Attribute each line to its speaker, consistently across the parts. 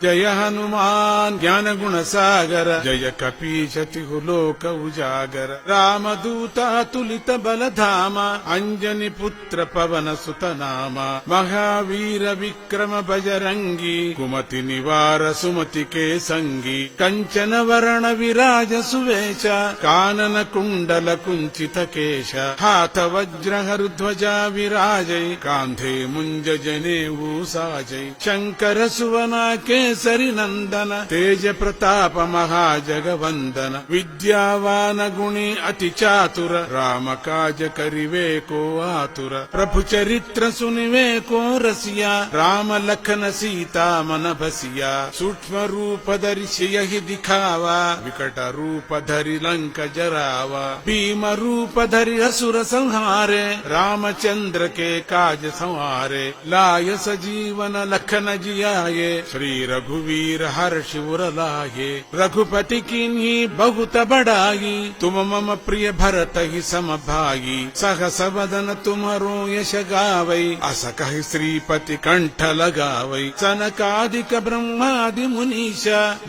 Speaker 1: जय हनुमान ज्ञान गुण सागर जय कपीश तिहु लोक उजागर रामदूत तुलित बल धामा अंजनी पुत्र पवन सुत नामा महावीर विक्रम बजरंगी कुमति निवार सुमति के संगी कंचन वरण विराज सुवेश कानन कुंडल कुंचित केश हाथ वज्र ध्वजा विराजै कांधे मुंज जनेऊ साजै शंकर सुवना केसरी नंदन तेज प्रताप महाजगवंदन विद्यावान गुणी अति चातुर राम काज करिवे को आतुर प्रभु चरित्र सुनिवे को रसिया राम लखन सीता मन बसिया सूक्ष्म रूप धरि सियहि दिखावा विकट रूप धरि लंक जरावा भीम रूप धरि असुर संहारे रामचंद्र के काज संवारे लाय सजीवन लखन जियाये श्री रघुवीर हर्षि उर लाये रघुपति कीन्ही बहुत बड़ाई तुम मम प्रिय भरत ही सम भाई सहस वदन तुम्हारो यश गावै अस कहि श्रीपति कंठ लगावै सनकादिक ब्रह्मादि मुनीश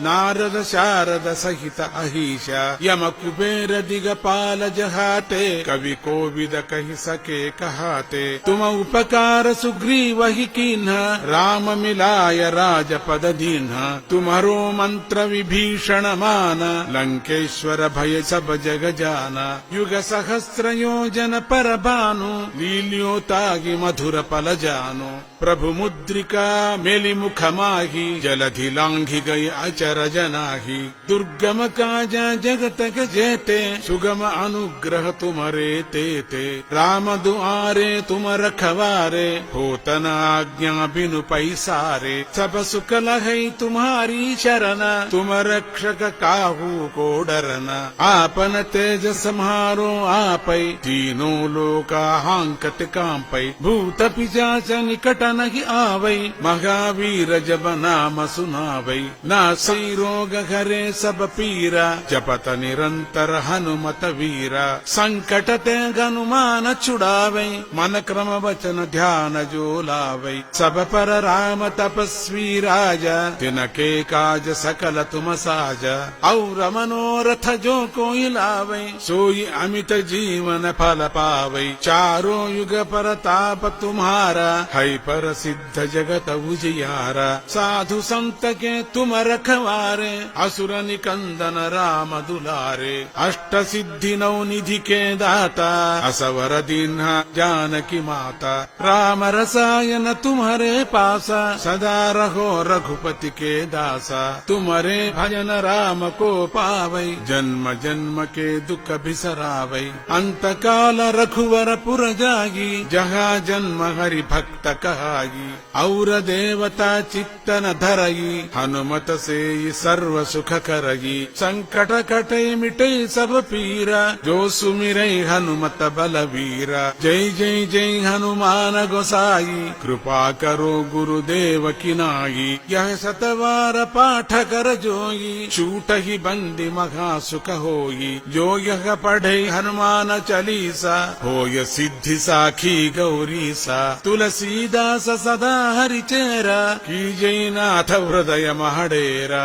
Speaker 1: नारद शारद सहित अहीश यम कुबेर दिगपाल जहाते कवि कोविद कहि सके कहाते तुम उपकार सुग्रीव ही कीन्ह राम मिलाय राजपद दीन्ह तुम्हारो मंत्र विभीषण मान लंकेश्वर भय सब जग जाना युग सहस्र योजन पर भानु लील्योतागी मधुर पल जानो प्रभु मुद्रिका मेलि मुख माही जलधि लांघि गई अचर जनाही दुर्गम काज जगत जेते सुगम अनुग्रह तुम्हारे तेते राम दुआरे तुम रखवारे होतन आज्ञा बिनु पैसारे सब सुख लहै तुम्हारी शरण तुम रक्षक काहू को डरना आपन तेज सम्हारो आपै तीनों लोका हांकत कांपै भूत पिशाच निकट नहीं आवै महावीर जब नाम सुनावै नासै रोग घरे सब पीरा जपत निरंतर हनुमत वीरा संकट ते हनुमान छुड़ावै मन क्रम वचन ध्यान जो लावै सब पर राम तपस्वी राजा तिनके काज सकल तुम साजा और मनोरथ जो कोई लावै सोई अमित जीवन फल पावै चारों युग परताप तुम्हारा है पर सिद्ध जगत उजियारा साधु संत के तुम रखवारे असुर निकंदन राम दुलारे अष्ट सिद्धि नौ निधि के दाता असवर दीन्हा जानकी माता राम रसायन तुम्हारे पासा सदा रहो रघुपति के दासा तुम्हारे भजन राम को पावै जन्म जन्म के दुख बिसरावै अंत काल रघुवर पुर जागी जहाँ जन्म हरि भक्त कहाई और देवता चित्तन धरई हनुमत से सर्व सुख करई संकट कटे मिटे सब पीरा जो सुमिरै हनुमत बलवीरा जय जय जय हनुमान गोसाई कृपा करो गुरुदेव की नाई यह सतवार पाठ कर जोई छूट ही बंदी महा सुख होई जो यह पढ़े हनुमान चालीसा होय सिद्धि साखी गौरी सा तुलसीदास सदा हरिचेरा की जय नाथ हृदय महडेरा